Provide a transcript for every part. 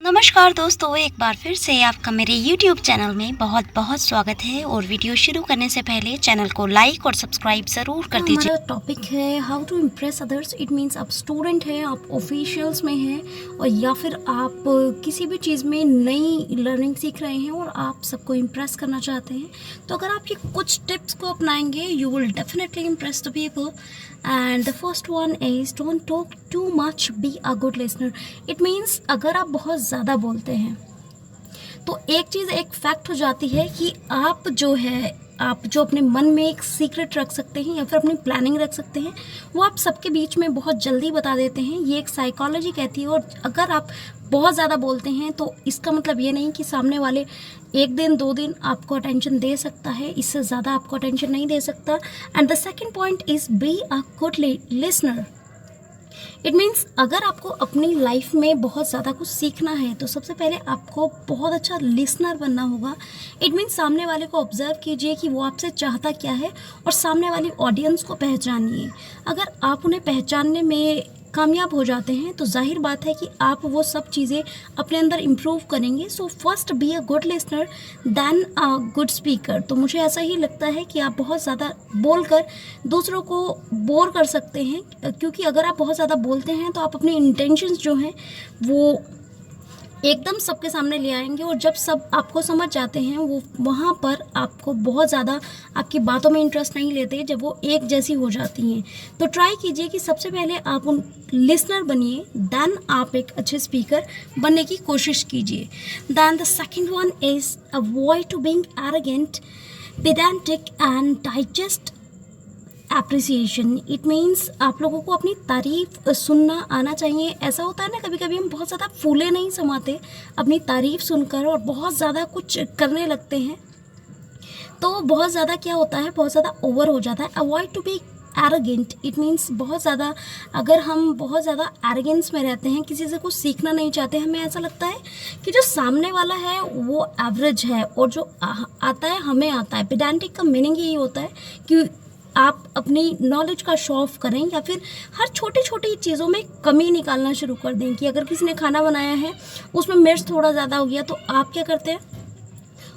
नमस्कार दोस्तों, एक बार फिर से आपका मेरे YouTube चैनल में बहुत बहुत स्वागत है। और वीडियो शुरू करने से पहले चैनल को लाइक और सब्सक्राइब ज़रूर कर दीजिए। हमारा टॉपिक है how to impress others. It means आप स्टूडेंट हैं, आप ऑफिशियल्स में हैं, और या फिर आप किसी भी चीज़ में नई लर्निंग सीख रहे हैं और आप सबको इम्प्रेस करना चाहते हैं। तो अगर आप ये कुछ टिप्स को अपनाएंगे, you will definitely impress the people. And the first one is don't talk too much, be a good listener. It means अगर आप बहुत ज़्यादा बोलते हैं तो एक चीज़ एक फैक्ट हो जाती है कि आप जो अपने मन में एक सीक्रेट रख सकते हैं या फिर अपनी प्लानिंग रख सकते हैं, वो आप सबके बीच में बहुत जल्दी बता देते हैं। ये एक साइकोलॉजी कहती है। और अगर आप बहुत ज़्यादा बोलते हैं तो इसका मतलब ये नहीं कि सामने वाले एक दिन 2 दिन आपको अटेंशन दे सकता है, इससे ज़्यादा आपको अटेंशन नहीं दे सकता। And the second point is be a good listener. It means अगर आपको अपनी लाइफ में बहुत ज़्यादा कुछ सीखना है तो सबसे पहले आपको बहुत अच्छा लिसनर बनना होगा। इट मीन्स सामने वाले को ऑब्जर्व कीजिए कि वो आपसे चाहता क्या है और सामने वाली ऑडियंस को पहचानिए। अगर आप उन्हें पहचानने में कामयाब हो जाते हैं तो जाहिर बात है कि आप वो सब चीज़ें अपने अंदर इम्प्रूव करेंगे। So first be a good listener then a good speaker. तो मुझे ऐसा ही लगता है कि आप बहुत ज़्यादा बोलकर दूसरों को बोर कर सकते हैं, क्योंकि अगर आप बहुत ज़्यादा बोलते हैं तो आप अपने इंटेंशंस जो हैं वो एकदम सबके सामने ले आएंगे। और जब सब आपको समझ जाते हैं वो वहाँ पर आपको बहुत ज़्यादा आपकी बातों में इंटरेस्ट नहीं लेते जब वो एक जैसी हो जाती हैं। तो ट्राई कीजिए कि सबसे पहले आप उन लिसनर बनिए, दैन आप एक अच्छे स्पीकर बनने की कोशिश कीजिए। Then the second one is avoid to being arrogant, pedantic and digest appreciation. It means आप लोगों को अपनी तारीफ़ सुनना आना चाहिए। ऐसा होता है ना, कभी कभी हम बहुत ज़्यादा फूले नहीं समाते अपनी तारीफ़ सुनकर और बहुत ज़्यादा कुछ करने लगते हैं, तो बहुत ज़्यादा क्या होता है, बहुत ज़्यादा ओवर हो जाता है। Avoid to be arrogant. It means बहुत ज़्यादा, अगर हम बहुत ज़्यादा एरोगेंस में रहते हैं, किसी से कुछ सीखना नहीं चाहते, हमें ऐसा लगता है कि जो सामने वाला है वो एवरेज है और जो आता है हमें आता है। पेडेंटिक का मीनिंग यही होता है कि आप अपनी नॉलेज का शो ऑफ करें या फिर हर छोटी छोटी चीज़ों में कमी निकालना शुरू कर दें। कि अगर किसी ने खाना बनाया है, उसमें मिर्च थोड़ा ज़्यादा हो गया, तो आप क्या करते हैं,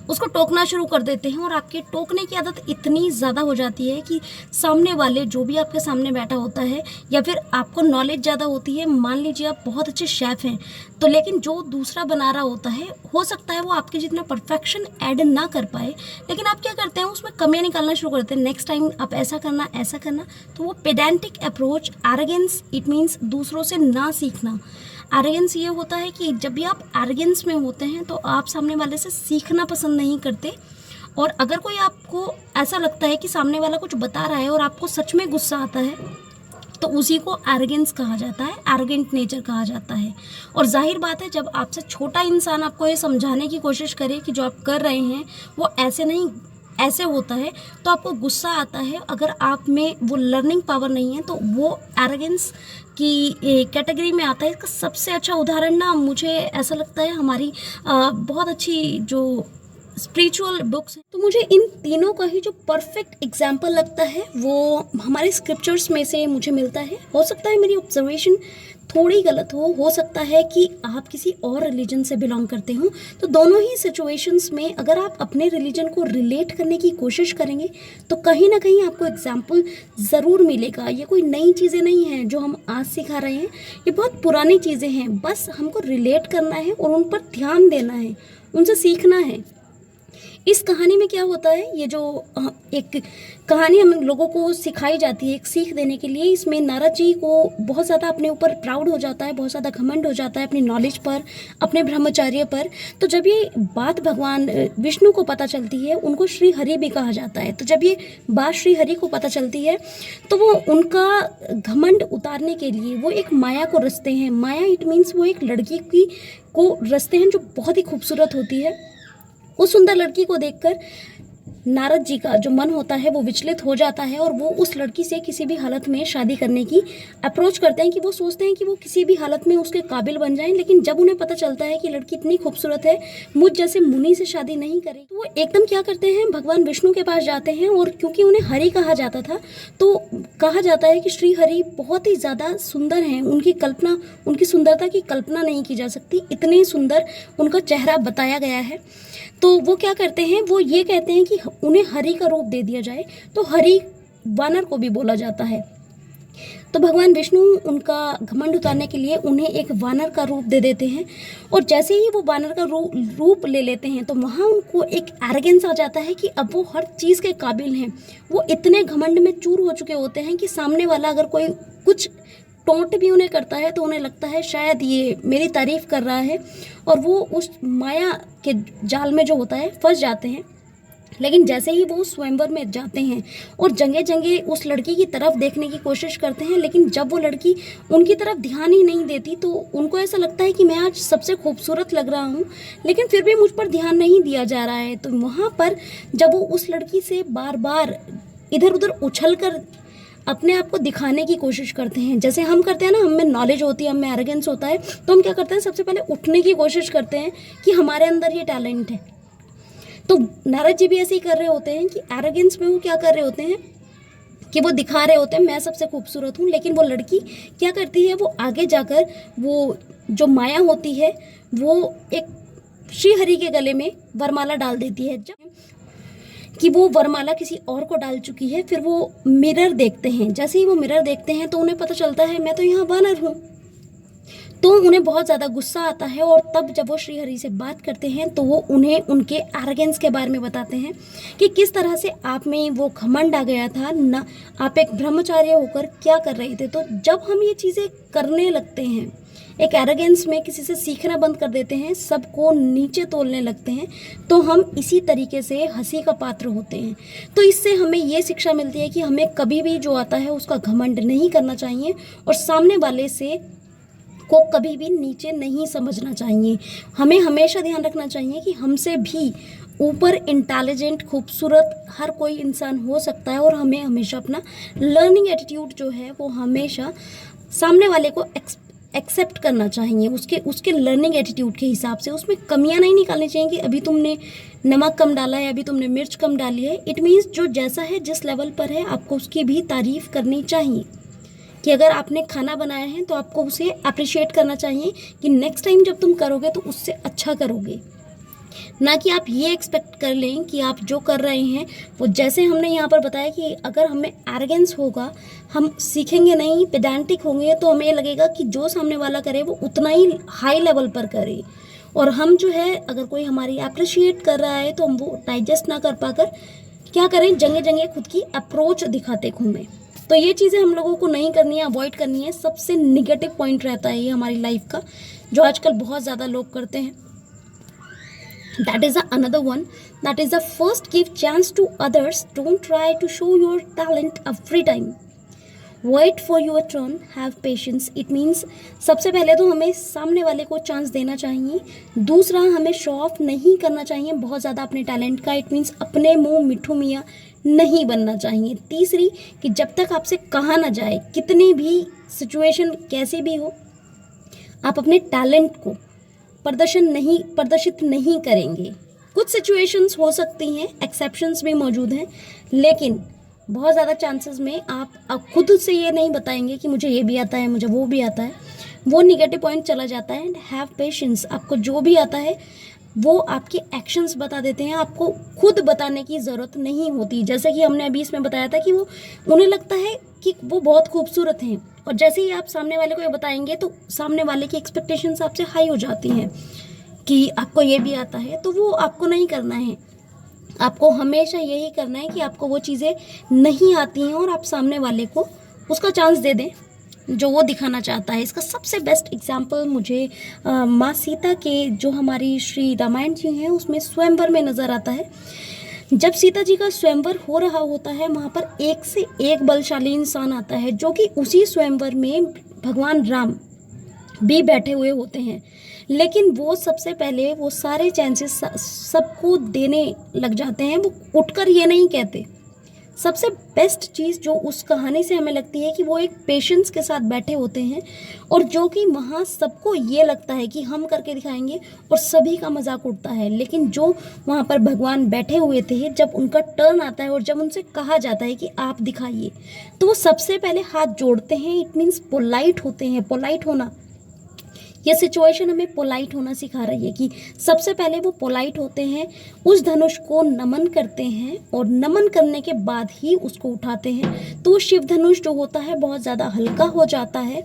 उसको टोकना शुरू कर देते हैं। और आपके टोकने की आदत इतनी ज़्यादा हो जाती है कि सामने वाले, जो भी आपके सामने बैठा होता है, या फिर आपको नॉलेज ज़्यादा होती है, मान लीजिए आप बहुत अच्छे शेफ़ हैं, तो लेकिन जो दूसरा बना रहा होता है, हो सकता है वो आपके जितना परफेक्शन ऐड ना कर पाए, लेकिन आप क्या करते हैं, उसमें कमियाँ निकालना शुरू करते हैं। नेक्स्ट टाइम आप ऐसा करना, ऐसा करना। तो वो pedantic approach, arrogance, it means दूसरों से ना सीखना। एरोगेंस ये होता है कि जब भी आप एरोगेंस में होते हैं तो आप सामने वाले से सीखना पसंद नहीं करते। और अगर कोई आपको ऐसा लगता है कि सामने वाला कुछ बता रहा है और आपको सच में गुस्सा आता है, तो उसी को एरोगेंस कहा जाता है, एरोगेंट नेचर कहा जाता है। और जाहिर बात है, जब आपसे छोटा इंसान आपको ये समझाने की कोशिश करे कि जो आप कर रहे हैं वो ऐसे नहीं, ऐसे होता है, तो आपको गुस्सा आता है। अगर आप में वो लर्निंग पावर नहीं है तो वो एरोगेंस की कैटेगरी में आता है। इसका सबसे अच्छा उदाहरण ना, मुझे ऐसा लगता है, हमारी बहुत अच्छी जो स्पिरिचुअल बुक्स हैं, तो मुझे इन तीनों का ही जो परफेक्ट एग्जाम्पल लगता है वो हमारे स्क्रिप्चर्स में से मुझे मिलता है। हो सकता है मेरी ऑब्जर्वेशन थोड़ी गलत हो सकता है कि आप किसी और रिलीजन से बिलोंग करते हो। तो दोनों ही सिचुएशंस में अगर आप अपने रिलीजन को रिलेट करने की कोशिश करेंगे तो कहीं ना कहीं आपको एग्जाम्पल ज़रूर मिलेगा। ये कोई नई चीज़ें नहीं हैं जो हम आज सिखा रहे हैं, ये बहुत पुरानी चीज़ें हैं। बस हमको रिलेट करना है और उन पर ध्यान देना है, उनसे सीखना है। इस कहानी में क्या होता है, ये जो एक कहानी हम लोगों को सिखाई जाती है एक सीख देने के लिए, इसमें नारद जी को बहुत ज़्यादा अपने ऊपर प्राउड हो जाता है, बहुत ज़्यादा घमंड हो जाता है अपनी नॉलेज पर, अपने ब्रह्मचर्य पर। तो जब ये बात भगवान विष्णु को पता चलती है, उनको श्री हरि भी कहा जाता है, तो जब ये बात श्री हरि को पता चलती है तो वो उनका घमंड उतारने के लिए वो एक माया को रचते हैं। माया इट मीन्स वो एक लड़की की को रचते हैं जो बहुत ही खूबसूरत होती है। उस सुंदर लड़की को देखकर नारद जी का जो मन होता है वो विचलित हो जाता है और वो उस लड़की से किसी भी हालत में शादी करने की अप्रोच करते हैं, कि वो सोचते हैं कि वो किसी भी हालत में उसके काबिल बन जाएं। लेकिन जब उन्हें पता चलता है कि लड़की इतनी खूबसूरत है, मुझ जैसे मुनि से शादी नहीं करेगी, तो वो एकदम क्या करते हैं, भगवान विष्णु के पास जाते हैं। और क्योंकि उन्हें हरि कहा जाता था, तो कहा जाता है कि श्री हरि बहुत ही ज़्यादा सुंदर हैं, उनकी सुंदरता की कल्पना नहीं की जा सकती, इतनी सुंदर उनका चेहरा बताया गया है। तो वो क्या करते हैं, वो ये कहते हैं कि उन्हें हरि का रूप दे दिया जाए। तो हरि वानर को भी बोला जाता है। तो भगवान विष्णु उनका घमंड उतारने के लिए उन्हें एक वानर का रूप दे देते हैं। और जैसे ही वो वानर का रूप ले लेते हैं, तो वहाँ उनको एक एरोगेंस आ जाता है कि अब वो हर चीज़ के काबिल हैं। वो इतने घमंड में चूर हो चुके होते हैं कि सामने वाला अगर कोई कुछ टोंट भी उन्हें करता है तो उन्हें लगता है शायद ये मेरी तारीफ कर रहा है, और वो उस माया के जाल में जो होता है फंस जाते हैं। लेकिन जैसे ही वो स्वयंवर में जाते हैं और जगह जगह उस लड़की की तरफ देखने की कोशिश करते हैं, लेकिन जब वो लड़की उनकी तरफ ध्यान ही नहीं देती, तो उनको ऐसा लगता है कि मैं आज सबसे खूबसूरत लग रहा हूँ, लेकिन फिर भी मुझ पर ध्यान नहीं दिया जा रहा है। तो वहाँ पर जब वो उस लड़की से बार बार इधर उधर उछल कर अपने आप को दिखाने की कोशिश करते हैं, जैसे हम करते हैं ना, हमें नॉलेज होती है, हमें एरोगेंस होता है, तो हम क्या करते हैं, सबसे पहले उठने की कोशिश करते हैं कि हमारे अंदर ये टैलेंट है। तो नारद जी भी ऐसे ही कर रहे होते हैं कि एरोगेंस में वो क्या कर रहे होते हैं कि वो दिखा रहे होते हैं मैं सबसे खूबसूरत हूँ। लेकिन वो लड़की क्या करती है, वो आगे जाकर वो जो माया होती है वो एक श्रीहरि के गले में वरमाला डाल देती है। जब कि वो वरमाला किसी और को डाल चुकी है, फिर वो मिरर देखते हैं। जैसे ही वो मिरर देखते हैं तो उन्हें पता चलता है मैं तो यहाँ वानर हूँ। तो उन्हें बहुत ज़्यादा गुस्सा आता है, और तब जब वो श्रीहरि से बात करते हैं तो वो उन्हें उनके एरोगेंस के बारे में बताते हैं कि किस तरह से आप में वो घमंड आ गया था ना, आप एक ब्रह्मचार्य होकर क्या कर रहे थे। तो जब हम ये चीज़ें करने लगते हैं, एक एरोगेंस में किसी से सीखना बंद कर देते हैं, सबको नीचे तोलने लगते हैं, तो हम इसी तरीके से हंसी का पात्र होते हैं। तो इससे हमें ये शिक्षा मिलती है कि हमें कभी भी जो आता है उसका घमंड नहीं करना चाहिए, और सामने वाले से को कभी भी नीचे नहीं समझना चाहिए। हमें हमेशा ध्यान रखना चाहिए कि हमसे भी ऊपर इंटेलिजेंट खूबसूरत हर कोई इंसान हो सकता है, और हमें हमेशा अपना लर्निंग एटीट्यूड जो है वो हमेशा सामने वाले को एक्सेप्ट करना चाहिए, उसके लर्निंग एटीट्यूड के हिसाब से। उसमें कमियां नहीं निकालनी चाहिए कि अभी तुमने नमक कम डाला है, अभी तुमने मिर्च कम डाली है। इट मीन्स जो जैसा है, जिस लेवल पर है, आपको उसकी भी तारीफ़ करनी चाहिए। कि अगर आपने खाना बनाया है तो आपको उसे अप्रिशिएट करना चाहिए कि नेक्स्ट टाइम जब तुम करोगे तो उससे अच्छा करोगे, ना कि आप ये एक्सपेक्ट कर लें कि आप जो कर रहे हैं वो, जैसे हमने यहाँ पर बताया कि अगर हमें एरोगेंस होगा, हम सीखेंगे नहीं, पेडेंटिक होंगे, तो हमें लगेगा कि जो सामने वाला करे वो उतना ही हाई लेवल पर करे, और हम जो है अगर कोई हमारी अप्रिशिएट कर रहा है तो हम वो डाइजेस्ट ना कर पाकर क्या करें, जगह जगह खुद की अप्रोच दिखाते घूमें। तो ये चीज़ें हम लोगों को नहीं करनी है, अवॉइड करनी है। सबसे निगेटिव पॉइंट रहता है ये हमारी लाइफ का, जो आजकल बहुत ज़्यादा लोग करते हैं। That is another one. That is the first, give chance to others. Don't try to show your talent every time. Wait for your turn. Have patience. It means सबसे पहले तो हमें सामने वाले को चांस देना चाहिए। दूसरा, हमें शो ऑफ नहीं करना चाहिए बहुत ज़्यादा अपने टैलेंट का। इट मीन्स अपने मुँह मिठू मियाँ नहीं बनना चाहिए। तीसरी, कि जब तक आपसे कहा ना जाए, कितनी भी सिचुएशन कैसी भी हो, आप अपने टैलेंट को प्रदर्शित नहीं करेंगे। कुछ सिचुएशंस हो सकती हैं, एक्सेप्शंस भी मौजूद हैं, लेकिन बहुत ज़्यादा चांसेस में आप खुद से ये नहीं बताएंगे कि मुझे ये भी आता है, मुझे वो भी आता है। वो निगेटिव पॉइंट चला जाता है। And have patience. आपको जो भी आता है वो आपके एक्शंस बता देते हैं, आपको खुद बताने की ज़रूरत नहीं होती। जैसे कि हमने अभी इसमें बताया था कि वो उन्हें लगता है कि वो बहुत खूबसूरत हैं, और जैसे ही आप सामने वाले को ये बताएंगे तो सामने वाले की एक्सपेक्टेशंस आपसे हाई हो जाती हैं कि आपको ये भी आता है। तो वो आपको नहीं करना है। आपको हमेशा यही करना है कि आपको वो चीज़ें नहीं आती हैं, और आप सामने वाले को उसका चांस दे दें जो वो दिखाना चाहता है। इसका सबसे बेस्ट एग्जाम्पल मुझे माँ सीता के, जो हमारी श्री रामायण जी हैं, उसमें स्वयंवर में नज़र आता है। जब सीता जी का स्वयंवर हो रहा होता है, वहाँ पर एक से एक बलशाली इंसान आता है, जो कि उसी स्वयंवर में भगवान राम भी बैठे हुए होते हैं। लेकिन वो सबसे पहले वो सारे चांसेस सबको देने लग जाते हैं, वो उठकर ये नहीं कहते। सबसे बेस्ट चीज़ जो उस कहानी से हमें लगती है कि वो एक पेशेंस के साथ बैठे होते हैं, और जो कि वहाँ सबको ये लगता है कि हम करके दिखाएंगे और सभी का मजाक उड़ता है। लेकिन जो वहाँ पर भगवान बैठे हुए थे, जब उनका टर्न आता है और जब उनसे कहा जाता है कि आप दिखाइए, तो वो सबसे पहले हाथ जोड़ते हैं। इट मीन्स पोलाइट होते हैं। पोलाइट होना, यह सिचुएशन हमें पोलाइट होना सिखा रही है कि सबसे पहले वो पोलाइट होते हैं, उस धनुष को नमन करते हैं और नमन करने के बाद ही उसको उठाते हैं। तो शिव धनुष जो होता है बहुत ज़्यादा हल्का हो जाता है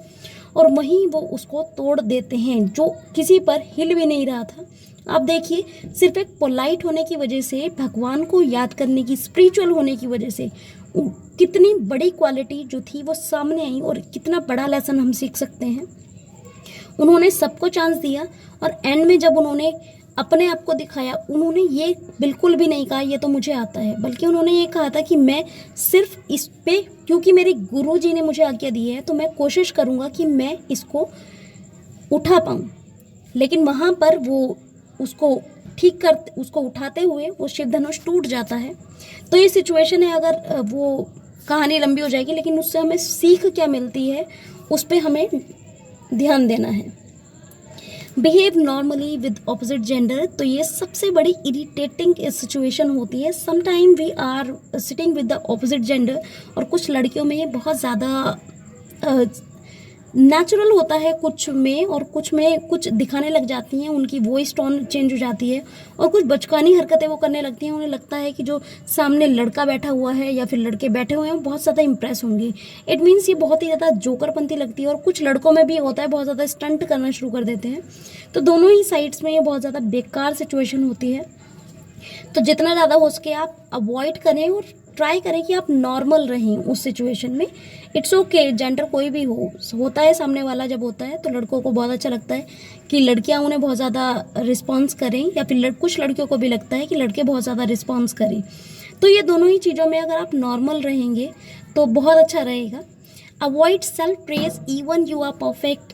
और वहीं वो उसको तोड़ देते हैं, जो किसी पर हिल भी नहीं रहा था। आप देखिए, सिर्फ एक पोलाइट होने की वजह से, भगवान को याद करने की, स्पिरिचुअल होने की वजह से कितनी बड़ी क्वालिटी जो थी वो सामने आई और कितना बड़ा लेसन हम सीख सकते हैं। उन्होंने सबको चांस दिया और एंड में जब उन्होंने अपने आप को दिखाया, उन्होंने ये बिल्कुल भी नहीं कहा ये तो मुझे आता है, बल्कि उन्होंने ये कहा था कि मैं सिर्फ इस पे, क्योंकि मेरे गुरु जी ने मुझे आज्ञा दी है, तो मैं कोशिश करूँगा कि मैं इसको उठा पाऊँ। लेकिन वहाँ पर वो उसको उसको उठाते हुए वो शिव धनुष टूट जाता है। तो ये सिचुएशन है, अगर वो कहानी लंबी हो जाएगी, लेकिन उससे हमें सीख क्या मिलती है उस पर हमें ध्यान देना है। Behave normally with opposite gender, तो ये सबसे बड़ी इरिटेटिंग सिचुएशन होती है। Sometime we are sitting with the opposite gender, और कुछ लड़कियों में ये बहुत ज़्यादा नेचुरल होता है कुछ में, और कुछ में कुछ दिखाने लग जाती हैं, उनकी वॉइस टोन चेंज हो जाती है और कुछ बचकानी हरकतें वो करने लगती हैं। उन्हें लगता है कि जो सामने लड़का बैठा हुआ है या फिर लड़के बैठे हुए हैं वो बहुत ज़्यादा इंप्रेस होंगे। इट मीन्स ये बहुत ही ज़्यादा जोकरपंती लगती है, और कुछ लड़कों में भी होता है, बहुत ज़्यादा स्टंट करना शुरू कर देते हैं। तो दोनों ही साइड्स में ये बहुत ज़्यादा बेकार सिचुएशन होती है। तो जितना ज़्यादा हो सके आप अवॉइड करें और ट्राई करें कि आप नॉर्मल रहें उस सिचुएशन में। इट्स ओके, जेंडर कोई भी होता है, सामने वाला जब होता है तो लड़कों को बहुत अच्छा लगता है कि लड़कियां उन्हें बहुत ज़्यादा रिस्पॉन्स करें, या फिर कुछ लड़कियों को भी लगता है कि लड़के बहुत ज़्यादा रिस्पॉन्स करें। तो ये दोनों ही चीज़ों में अगर आप नॉर्मल रहेंगे तो बहुत अच्छा रहेगा। Avoid self praise even you are perfect,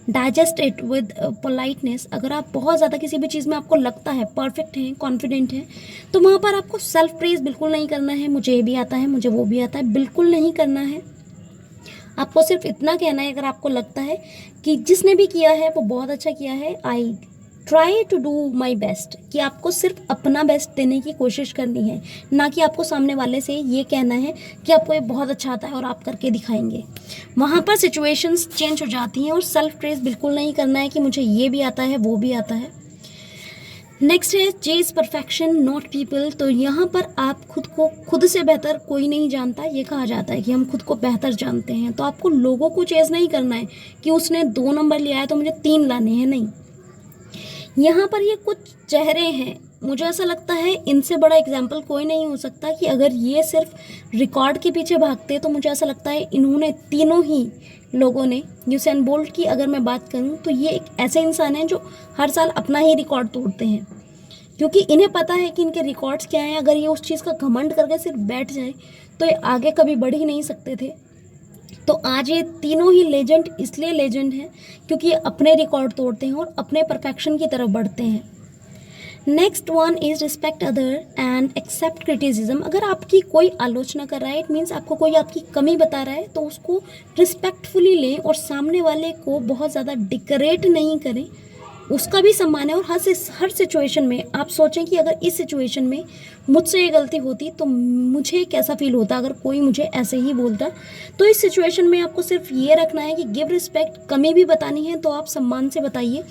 digest it with politeness. अगर आप बहुत ज़्यादा किसी भी चीज़ में आपको लगता है परफेक्ट है, कॉन्फिडेंट है, तो वहाँ पर आपको सेल्फ प्रेज बिल्कुल नहीं करना है। मुझे ये भी आता है, मुझे वो भी आता है, बिल्कुल नहीं करना है। आपको सिर्फ इतना कहना है, अगर आपको लगता है कि जिसने भी किया है वो बहुत अच्छा किया है, I try to do my best, कि आपको सिर्फ अपना बेस्ट देने की कोशिश करनी है, ना कि आपको सामने वाले से ये कहना है कि आपको ये बहुत अच्छा आता है और आप करके दिखाएंगे। वहाँ पर सिचुएशंस चेंज हो जाती हैं, और सेल्फ प्रेज बिल्कुल नहीं करना है कि मुझे ये भी आता है वो भी आता है। नेक्स्ट है चेज परफेक्शन नॉट पीपल। तो यहाँ पर आप खुद से बेहतर कोई नहीं जानता। ये कहा जाता है कि हम खुद को बेहतर जानते हैं, तो आपको लोगों को चेज नहीं करना है कि उसने 2 नंबर लिया है तो मुझे 3 लाने हैं, नहीं। यहाँ पर ये कुछ चेहरे हैं, मुझे ऐसा लगता है इनसे बड़ा एग्जाम्पल कोई नहीं हो सकता, कि अगर ये सिर्फ रिकॉर्ड के पीछे भागते तो मुझे ऐसा लगता है इन्होंने तीनों ही लोगों ने, यूसेन बोल्ट की अगर मैं बात करूं तो ये एक ऐसे इंसान हैं जो हर साल अपना ही रिकॉर्ड तोड़ते हैं, क्योंकि इन्हें पता है कि इनके रिकॉर्ड्स क्या हैं। अगर ये उस चीज़ का घमंड करके सिर्फ बैठ जाए तो ये आगे कभी बढ़ ही नहीं सकते थे। तो आज ये तीनों ही लेजेंड इसलिए लेजेंड हैं क्योंकि ये अपने रिकॉर्ड तोड़ते हैं और अपने परफेक्शन की तरफ बढ़ते हैं। Next one is respect other and accept criticism. अगर आपकी कोई आलोचना कर रहा है, इट मीन्स आपको कोई आपकी कमी बता रहा है, तो उसको रिस्पेक्टफुली लें और सामने वाले को बहुत ज़्यादा डिकरेट नहीं करें, उसका भी सम्मान है। और हर सिचुएशन में आप सोचें कि अगर इस सिचुएशन में मुझसे ये गलती होती तो मुझे कैसा फील होता अगर कोई मुझे ऐसे ही बोलता। तो इस सिचुएशन में आपको सिर्फ ये रखना है कि गिव रिस्पेक्ट। कमी भी बतानी है तो आप सम्मान से बताइए।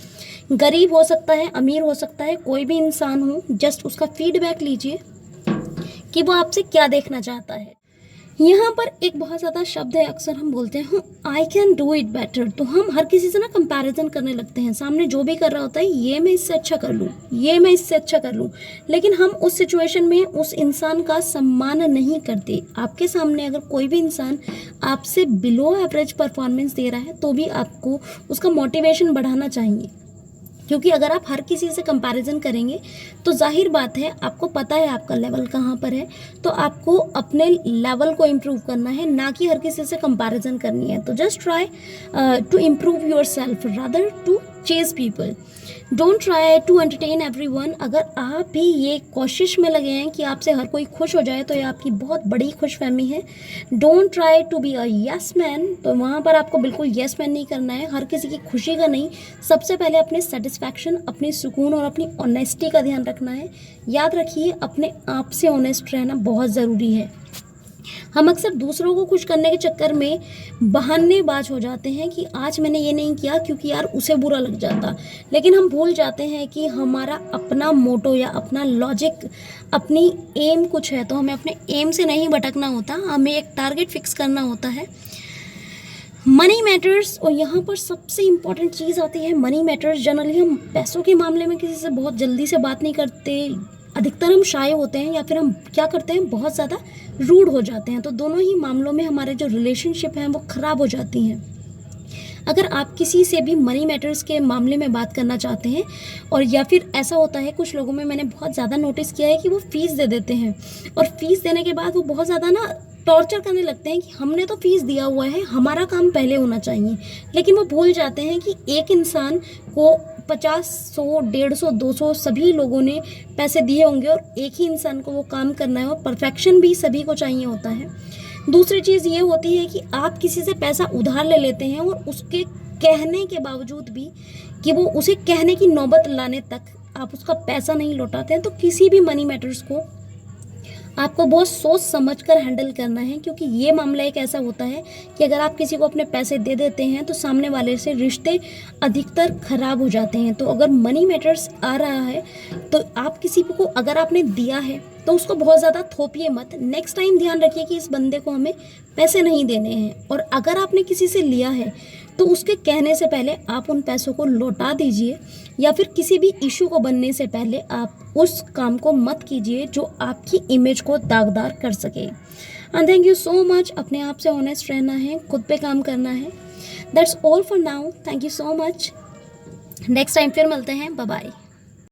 गरीब हो सकता है, अमीर हो सकता है, कोई भी इंसान हो, जस्ट उसका फीडबैक लीजिए कि वो आपसे क्या देखना चाहता है। यहाँ पर एक बहुत ज़्यादा शब्द है, अक्सर हम बोलते हैं I can do it better. तो हम हर किसी से ना कंपैरिजन करने लगते हैं, सामने जो भी कर रहा होता है ये मैं इससे अच्छा कर लूँ, ये मैं इससे अच्छा कर लूँ, लेकिन हम उस सिचुएशन में उस इंसान का सम्मान नहीं करते। आपके सामने अगर कोई भी इंसान आपसे बिलो एवरेज परफॉर्मेंस दे रहा है तो भी आपको उसका मोटिवेशन बढ़ाना चाहिए, क्योंकि अगर आप हर किसी से कंपैरिजन करेंगे तो जाहिर बात है आपको पता है आपका लेवल कहाँ पर है, तो आपको अपने लेवल को इम्प्रूव करना है, ना कि हर किसी से कंपैरिजन करनी है। तो just try to improve yourself rather to chase people, don't try to entertain everyone. अगर आप भी ये कोशिश में लगे हैं कि आपसे हर कोई खुश हो जाए तो ये आपकी बहुत बड़ी खुशफहमी है। Don't try to be a yes man, तो वहाँ पर आपको बिल्कुल यस मैन नहीं करना है, हर किसी की खुशी का नहीं, सबसे पहले अपने सेटिस्फैक्शन, अपनी सुकून और अपनी ऑनेस्टी का ध्यान रखना है। याद रखिए, अपने आप से ऑनेस्ट रहना बहुत ज़रूरी है। हम अक्सर दूसरों को खुश करने के चक्कर में बहानेबाज हो जाते हैं कि आज मैंने ये नहीं किया क्योंकि यार उसे बुरा लग जाता, लेकिन हम भूल जाते हैं कि हमारा अपना मोटो या अपना लॉजिक, अपनी एम कुछ है, तो हमें अपने एम से नहीं भटकना होता, हमें एक टारगेट फिक्स करना होता है। मनी मैटर्स, और यहाँ पर सबसे इम्पॉर्टेंट चीज़ आती है मनी मैटर्स। जनरली हम पैसों के मामले में किसी से बहुत जल्दी से बात नहीं करते, अधिकतर हम शाय होते हैं या फिर हम क्या करते हैं, बहुत ज़्यादा रूड हो जाते हैं, तो दोनों ही मामलों में हमारे जो रिलेशनशिप हैं वो ख़राब हो जाती हैं। अगर आप किसी से भी मनी मैटर्स के मामले में बात करना चाहते हैं, और या फिर ऐसा होता है कुछ लोगों में मैंने बहुत ज़्यादा नोटिस किया है कि वो फ़ीस दे देते हैं, और फीस देने के बाद वो बहुत ज़्यादा ना टॉर्चर करने लगते हैं कि हमने तो फीस दिया हुआ है, हमारा काम पहले होना चाहिए, लेकिन वो भूल जाते हैं कि एक इंसान को 50, 100, 150, 200 सभी लोगों ने पैसे दिए होंगे और एक ही इंसान को वो काम करना है, और परफेक्शन भी सभी को चाहिए होता है। दूसरी चीज़ ये होती है कि आप किसी से पैसा उधार ले लेते हैं और उसके कहने के बावजूद भी कि वो उसे कहने की नौबत लाने तक आप उसका पैसा नहीं लौटाते हैं, तो किसी भी मनी मैटर्स को आपको बहुत सोच समझ कर हैंडल करना है, क्योंकि ये मामला एक ऐसा होता है कि अगर आप किसी को अपने पैसे दे देते हैं तो सामने वाले से रिश्ते अधिकतर ख़राब हो जाते हैं। तो अगर मनी मैटर्स आ रहा है तो आप किसी को अगर आपने दिया है तो उसको बहुत ज़्यादा थोपिए मत। नेक्स्ट टाइम ध्यान रखिए कि इस बंदे को हमें पैसे नहीं देने हैं, और अगर आपने किसी से लिया है तो उसके कहने से पहले आप उन पैसों को लौटा दीजिए, या फिर किसी भी इशू को बनने से पहले आप उस काम को मत कीजिए जो आपकी इमेज को दागदार कर सके। And thank you so much. अपने आप से ऑनेस्ट रहना है, खुद पे काम करना है। That's all for now. Thank you so much. Next time फिर मिलते हैं। Bye bye.